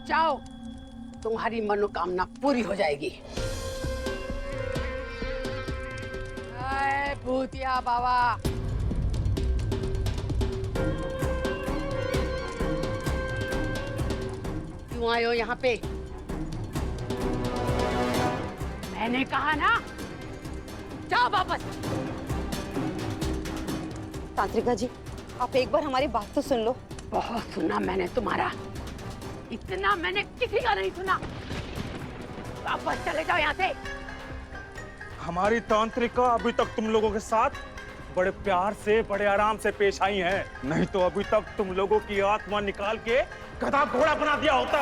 जाओ, तुम्हारी मनोकामना पूरी हो जाएगी। भूतिया बाबा, क्यों आए हो यहाँ पे? मैंने कहा ना, जाओ वापस। तांत्रिका जी, आप एक बार हमारी बात तो सुन लो। बहुत सुना मैंने तुम्हारा, इतना मैंने किसी का नहीं सुना। वापस चले जाओ यहाँ से। हमारी तांत्रिका अभी तक तुम लोगों के साथ बड़े प्यार से, बड़े आराम से पेश आई हैं, नहीं तो अभी तक तुम लोगों की आत्मा निकाल के गधा घोड़ा बना दिया होता।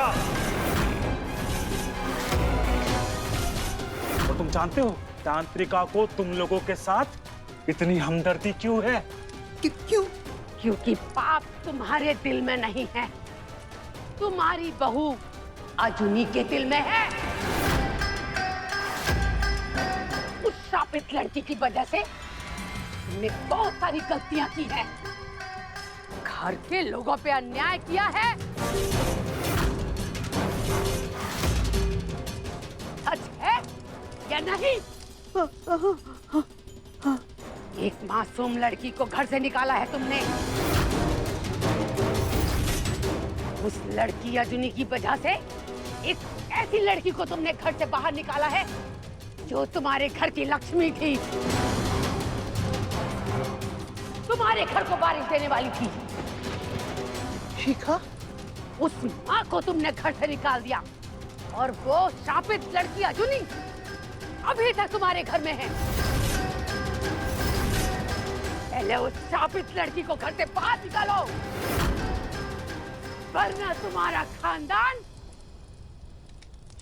और तुम जानते हो तांत्रिका को तुम लोगों के साथ इतनी हमदर्दी क्यों है? क्यों? क्योंकि पाप तुम्हारे दिल में नहीं है, तुम्हारी बहू अजुनी के दिल में है। उस शापित लड़की की वजह से तुमने बहुत सारी गलतियां की है, घर के लोगों पे अन्याय किया है। सच है या नहीं? एक मासूम लड़की को घर से निकाला है तुमने। उस लड़की अजुनी की वजह से एक ऐसी लड़की को तुमने घर से बाहर निकाला है जो तुम्हारे घर की लक्ष्मी थी, तुम्हारे घर को बारिश देने वाली थी। शिखा, उस माँ को तुमने घर से निकाल दिया और वो शापित लड़की अजुनी अभी तक तुम्हारे घर में है। पहले उस शापित लड़की को घर से बाहर निकालो, वरना तुम्हारा खानदान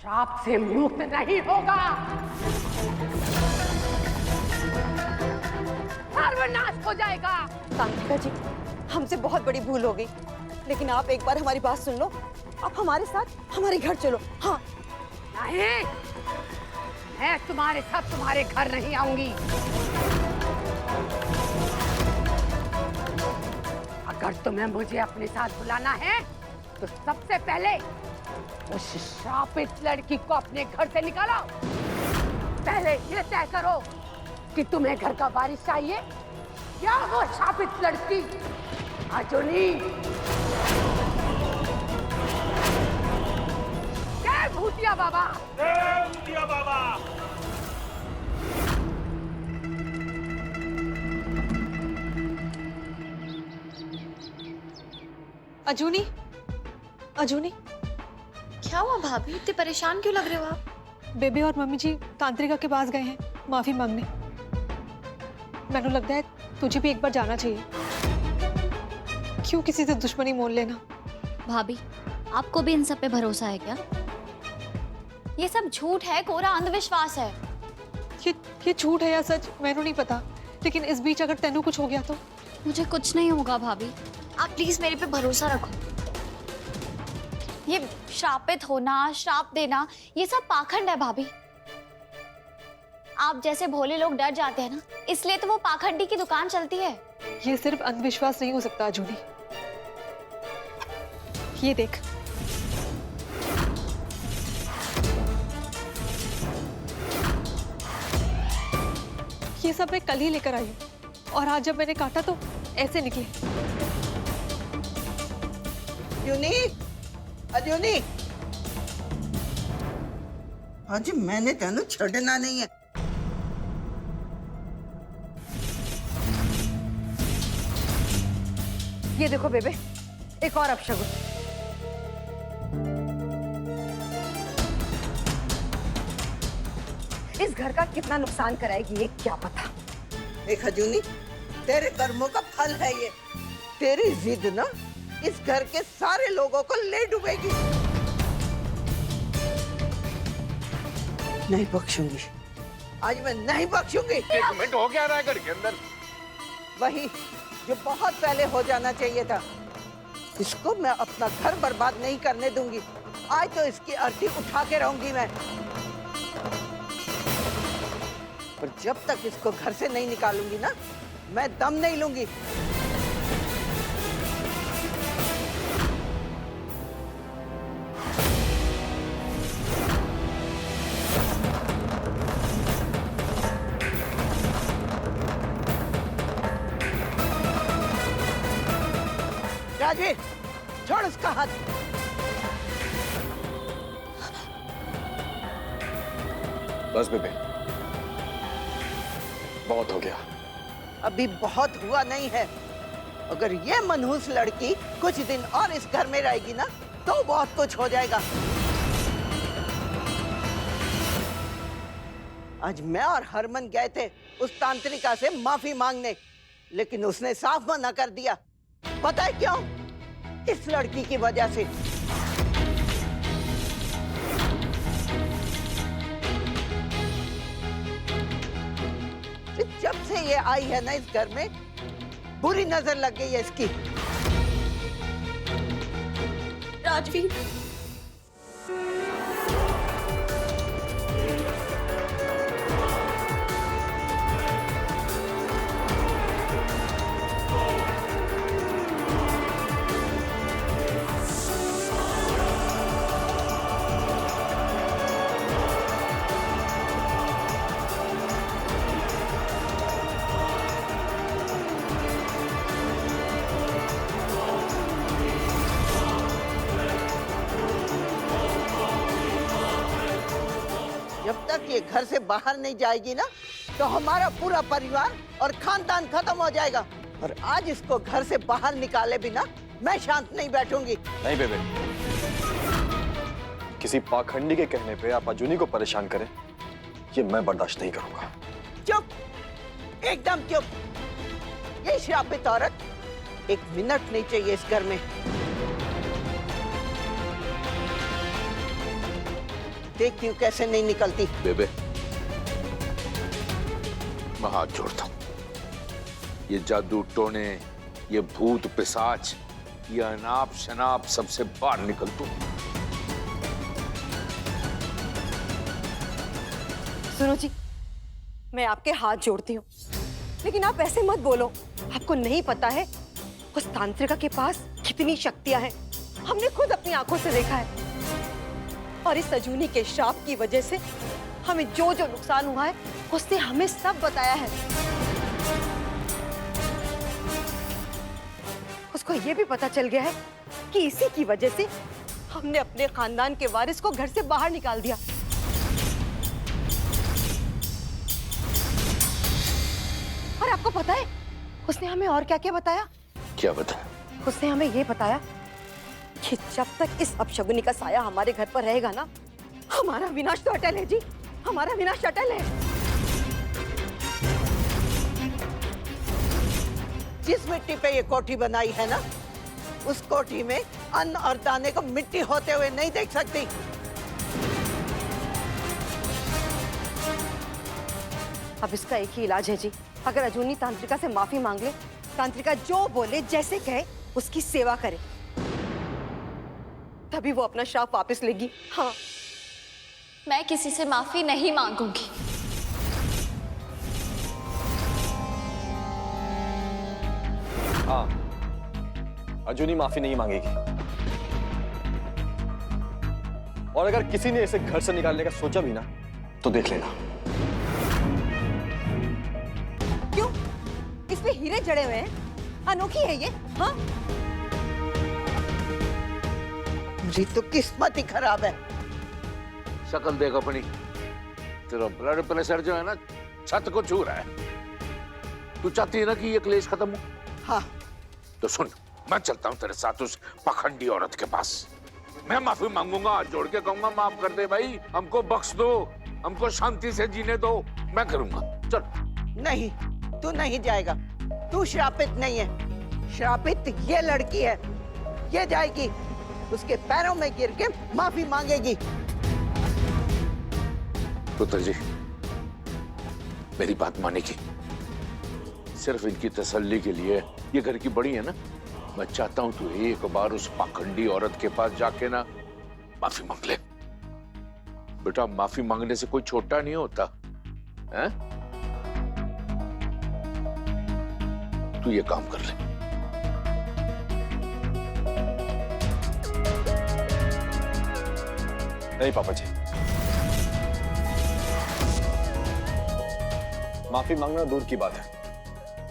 श्राप से मुक्त नहीं होगा। सर्वनाश हो जाएगा। तांत्रिका जी, हमसे बहुत बड़ी भूल हो गई, लेकिन आप एक बार हमारी बात सुन लो। आप हमारे साथ हमारे घर चलो। हाँ। नहीं, मैं तुम्हारे साथ तुम्हारे घर नहीं आऊंगी। अगर तुम्हें मुझे अपने साथ बुलाना है तो सबसे पहले उस श्रापित लड़की को अपने घर से निकालो। पहले ये तय करो कि तुम्हें घर का वारिस चाहिए या वो शापित लड़की अजुनी। जय भूतिया बाबा। जय भूतिया बाबा। अजुनी, अजुनी, क्या हुआ भाभी? इतने परेशान क्यों लग रहे हो आप? बेबी और मम्मी जी तांत्रिका के पास गए हैं माफी मांगने। मैंने लगता है तुझे भी एक बार जाना चाहिए। क्यों किसी से दुश्मनी मोल लेना? भाभी, आपको भी इन सब पे भरोसा है क्या? ये सब झूठ है, कोरा अंधविश्वास है। ये झूठ है या सच मैंने नहीं पता, लेकिन इस बीच अगर तेनू कुछ हो गया तो? मुझे कुछ नहीं होगा भाभी, आप प्लीज मेरे पे भरोसा रखो। ये श्रापित होना, श्राप देना, ये सब पाखंड है भाभी। आप जैसे भोले लोग डर जाते हैं ना, इसलिए तो वो पाखंडी की दुकान चलती है। ये सिर्फ अंधविश्वास नहीं हो सकता अजूनी। ये देख, ये सब मैं कल ही लेकर आई हूँ और आज जब मैंने काटा तो ऐसे निकले। अजुनी, अजुनी, आज मैंने तेनू छड़ना नहीं है। ये देखो बेबे, एक और अपशगुन। इस घर का कितना नुकसान कराएगी ये क्या पता। देख अजुनी, तेरे कर्मों का फल है ये। तेरी जिद ना इस घर के सारे लोगों को ले डूबेगी। नहीं बख्शूंगी, आज मैं नहीं बख्शूंगी। एक मिनट, हो क्या रहा है घर के अंदर? वही जो बहुत पहले हो जाना चाहिए था। इसको मैं अपना घर बर्बाद नहीं करने दूंगी। आज तो इसकी अर्थी उठा के रहूंगी मैं। पर जब तक इसको घर से नहीं निकालूंगी ना, मैं दम नहीं लूंगी। राजवीर, छोड़ उसका हाथ। बस बेबे, बहुत हो गया। अभी बहुत हुआ नहीं है। अगर ये मनहूस लड़की कुछ दिन और इस घर में रहेगी ना, तो बहुत कुछ हो जाएगा। आज मैं और हरमन गए थे उस तांत्रिका से माफी मांगने, लेकिन उसने साफ मना कर दिया। पता है क्यों? इस लड़की की वजह से। जब से ये आई है ना इस घर में, बुरी नजर लग गई है इसकी। राजवीर, जब तक ये घर से बाहर नहीं जाएगी ना, तो हमारा पूरा परिवार और खानदान खत्म हो जाएगा। और आज इसको घर से बाहर निकाले बिना मैं शांत नहीं बैठूंगी। नहीं बेबे, किसी पाखंडी के कहने पे आप अजूनी को परेशान करें, ये मैं बर्दाश्त नहीं करूंगा। चुप, एकदम चुप। ये श्रापित औरत एक मिनट नहीं चाहिए इस घर में। देखती हूँ कैसे नहीं निकलती। बेबे, मैं हाथ जोड़ता हूं। ये जादू टोने, ये भूत पिशाच, ये अनाप शनाप सबसे बाहर निकल तू। सुनो जी, मैं आपके हाथ जोड़ती हूँ, लेकिन आप ऐसे मत बोलो। आपको नहीं पता है उस तांत्रिका के पास कितनी शक्तियां हैं। हमने खुद अपनी आंखों से देखा है। और इस सजूनी के श्राप की वजह से हमें जो जो नुकसान हुआ है, उसने हमें सब बताया है। उसको ये भी पता चल गया है कि इसी की वजह से हमने अपने खानदान के वारिस को घर से बाहर निकाल दिया। और आपको पता है उसने हमें और क्या क्या बताया? क्या बता? उसने हमें ये बताया कि जब तक इस अपशगुनी का साया हमारे घर पर रहेगा ना, हमारा विनाश तो अटल है जी, हमारा विनाश अटल है। जिस मिट्टी पे ये कोठी बनाई है ना, उस कोठी में अन्न और दाने को मिट्टी होते हुए नहीं देख सकती। अब इसका एक ही इलाज है जी। अगर अजूनी तांत्रिका से माफी मांग ले, तांत्रिका जो बोले जैसे कहे उसकी सेवा करे, तभी वो अपना श्राप वापस लेगी। हाँ, मैं किसी से माफी नहीं मांगूंगी। हाँ, अजूनी माफी नहीं मांगेगी। और अगर किसी ने इसे घर से निकालने का सोचा भी ना, तो देख लेना। क्यों? इसमें हीरे जड़े हुए हैं, अनोखी है ये। हाँ, मेरी तो किस्मत ही खराब है। शक्ल देख अपनी, तेरा ब्लड प्रेशर जो है ना छत को छू रहा है। तू चाहती है ना कि ये क्लेश खत्म हो? हाँ, तो सुन, मैं चलता हूँ तेरे साथ उस पाखंडी औरत के पास। मैं माफी मांगूंगा, हाथ जोड़ के कहूंगा माफ कर दे भाई, हमको बख्श दो, हमको शांति से जीने दो। मैं करूंगा, चल। नहीं, तू नहीं जाएगा। तू श्रापित नहीं है, श्रापित ये लड़की है। ये जाएगी, उसके पैरों में गिर के माफी मांगेगी। पुत्र जी, मेरी बात मानेगी। सिर्फ इनकी तसल्ली के लिए, ये घर की बड़ी है ना, मैं चाहता हूं तू एक बार उस पाखंडी औरत के पास जाके ना माफी मांग ले। बेटा, माफी मांगने से कोई छोटा नहीं होता है? तू ये काम कर ले। नहीं पापा जी, माफी मांगना दूर की बात है,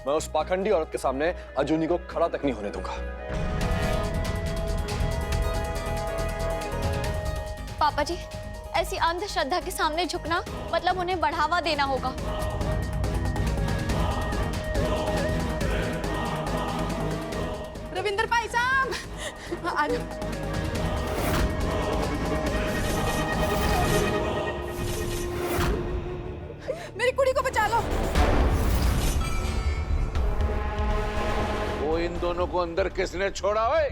मैं उस पाखंडी औरत के सामने अजूनी को खड़ा तक नहीं होने दूंगा। पापा जी, ऐसी अंधश्रद्धा के सामने झुकना मतलब उन्हें बढ़ावा देना होगा। रविंदर भाई साहब, आ जाओ। मेरी कुड़ी को बचा लो। वो इन दोनों को अंदर किसने छोड़ा? ओए,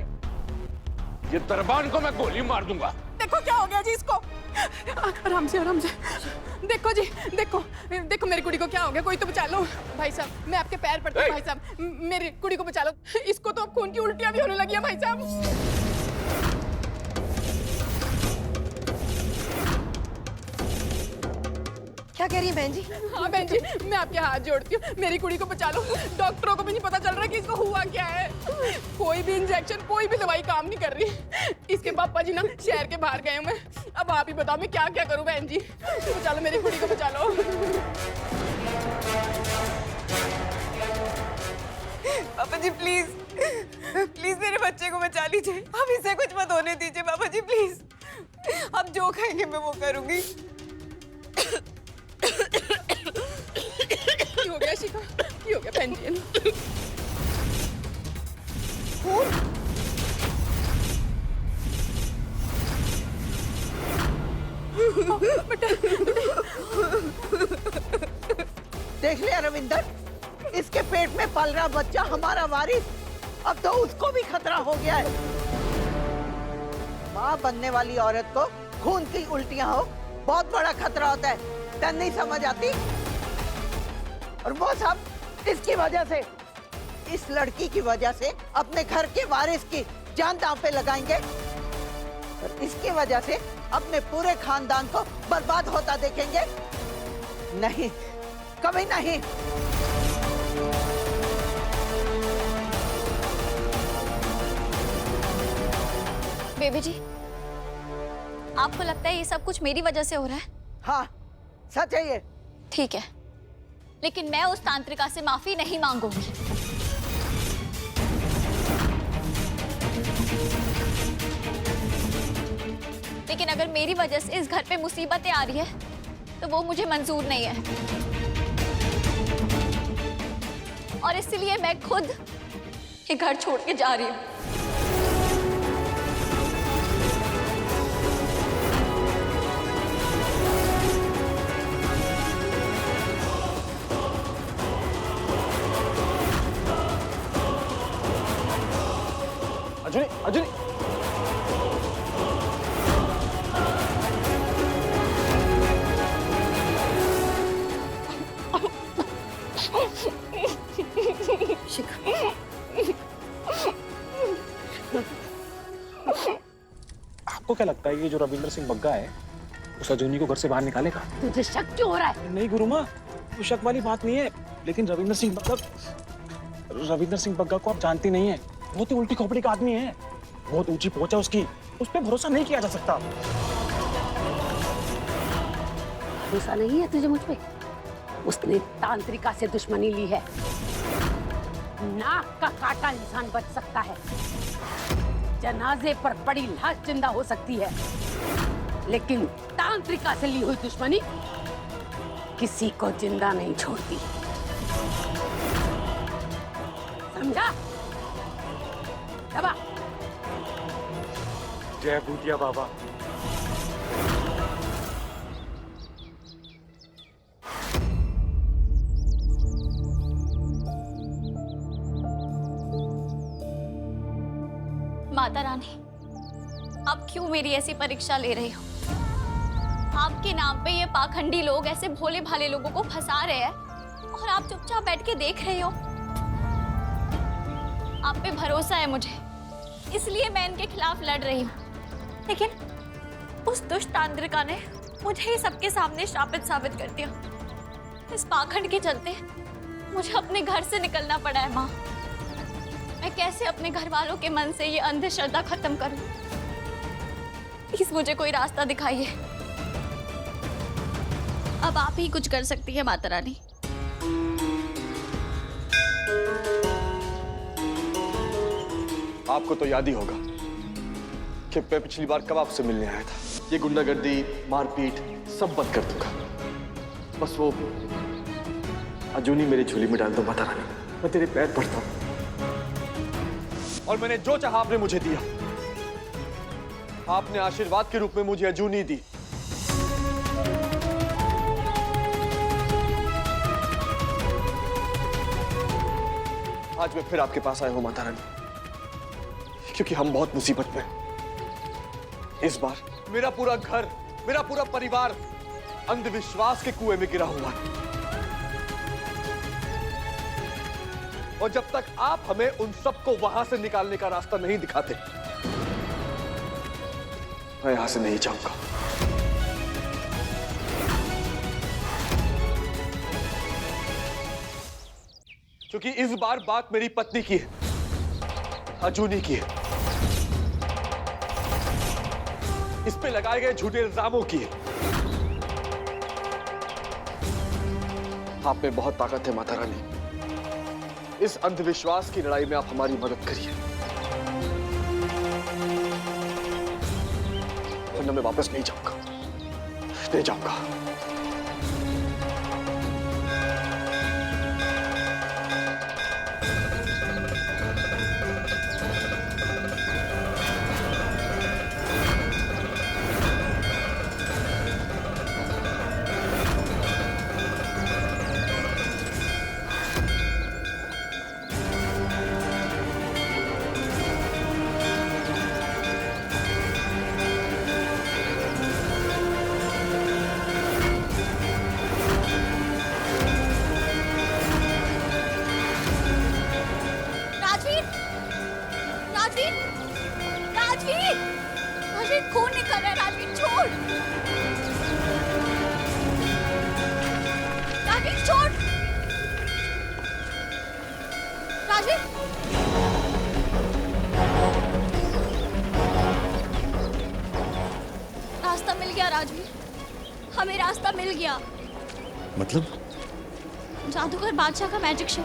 ये दरबान को मैं गोली मार दूंगा। देखो क्या हो गया जी इसको। आराम से आराम से। देखो जी, देखो देखो मेरी कुड़ी को क्या हो गया, कोई तो बचा लो। भाई साहब मैं आपके पैर पड़ती हूँ भाई साहब, मेरी कुड़ी को बचा लो। इसको तो अब खून की उल्टियां भी होने लगी है भाई साहब। क्या कह रही है बहन जी? हाँ बहन जी, मैं आपके हाथ जोड़ती हूँ, मेरी कुड़ी को बचा लो। डॉक्टरों को भी नहीं पता चल रहा कि इसको हुआ क्या है। कोई भी इंजेक्शन, कोई भी दवाई काम नहीं कर रही। इसके पापा जी ना शहर के बाहर गए मैं। अब आप ही बताओ मैं क्या क्या करूँ बहन जी। बचा लो मेरी कुड़ी को, बचा लो। पापा जी प्लीज, प्लीज मेरे बच्चे को बचा लीजिए। अब इसे कुछ मत होने दीजिए पापा जी प्लीज। आप जो कहेंगे मैं वो करूंगी। क्या हो गया शिखा, क्या हो गया बहन जी? देख लिया रविंदर, इसके पेट में पल रहा बच्चा हमारा वारिस। अब तो उसको भी खतरा हो गया है। माँ बनने वाली औरत को खून की उल्टियां हो बहुत बड़ा खतरा होता है। तन नहीं समझ आती। और वो सब इसकी वजह से, इस लड़की की वजह से अपने घर के वारिस की जान दांव पे लगाएंगे और इसकी वजह से अपने पूरे खानदान को बर्बाद होता देखेंगे। नहीं, कभी नहीं। बेबी जी, आपको लगता है ये सब कुछ मेरी वजह से हो रहा है? हाँ, सच है ये। ठीक है, लेकिन मैं उस तांत्रिका से माफी नहीं मांगूंगी। लेकिन अगर मेरी वजह से इस घर पे मुसीबतें आ रही है तो वो मुझे मंजूर नहीं है। और इसलिए मैं खुद ये घर छोड़ के जा रही हूँ। अर्जुनी, अर्जुनी, आपको क्या लगता है ये जो रविंद्र सिंह बग्गा है उस अजूनी को घर से बाहर निकालेगा? तुझे शक क्यों हो रहा है? नहीं गुरुमा, वो शक वाली बात नहीं है, लेकिन रविंद्र सिंह बग्गा को आप जानती नहीं है। बहुत ही उल्टी खोपड़ी का आदमी है, बहुत ऊंची पहुंच है उसकी, उस पर भरोसा नहीं किया जा सकता। भरोसा नहीं है तुझे मुझ पे? उसने तांत्रिका से दुश्मनी ली है। नाक का काटा इंसान बच सकता है, जनाजे पर पड़ी लाश जिंदा हो सकती है, लेकिन तांत्रिका से ली हुई दुश्मनी किसी को जिंदा नहीं छोड़ती। समझा? दबा। जय भूतिया बाबा। माता रानी, आप क्यों मेरी ऐसी परीक्षा ले रही हो? आपके नाम पे ये पाखंडी लोग ऐसे भोले भाले लोगों को फंसा रहे हैं और आप चुपचाप बैठ के देख रहे हो। आप पे भरोसा है मुझे, इसलिए मैं इनके खिलाफ लड़ रही हूँ। लेकिन उस दुष्ट तांत्रिका ने मुझे ही सबके सामने श्रापित साबित कर दिया। इस पाखंड के चलते मुझे अपने घर से निकलना पड़ा है। माँ, मैं कैसे अपने घर वालों के मन से ये अंधश्रद्धा खत्म करूं? प्लीज मुझे कोई रास्ता दिखाइए। अब आप ही कुछ कर सकती है माता रानी। आपको तो याद ही होगा कि मैं पिछली बार कब आपसे मिलने आया था। ये गुंडागर्दी, मारपीट सब बंद कर दूंगा। बस वो अजूनी मेरी झोली में डाल दो माता रानी, मैं तेरे पैर पड़ता हूं। और मैंने जो चाहा आपने मुझे दिया। आपने आशीर्वाद के रूप में मुझे अजूनी दी। आज मैं फिर आपके पास आया हूं माता रानी, क्योंकि हम बहुत मुसीबत में हैं। इस बार मेरा पूरा घर, मेरा पूरा परिवार अंधविश्वास के कुएं में गिरा हुआ है। और जब तक आप हमें उन सबको वहां से निकालने का रास्ता नहीं दिखाते, मैं यहां से नहीं जाऊंगा। क्योंकि इस बार बात मेरी पत्नी की है, अजूनी की है। इस पे लगाए गए झूठे इल्जामों की है। आप में बहुत ताकत है माता रानी। इस अंधविश्वास की लड़ाई में आप हमारी मदद करिए, वरना मैं वापस नहीं जाऊंगा, नहीं जाऊंगा। राजवीर, खून निकल रहा है। राजवीर छोड़, राजवीर छोड़, राजवीर। रास्ता मिल गया राजवीर, हमें रास्ता मिल गया। मतलब? जादूगर बादशाह का मैजिक शो।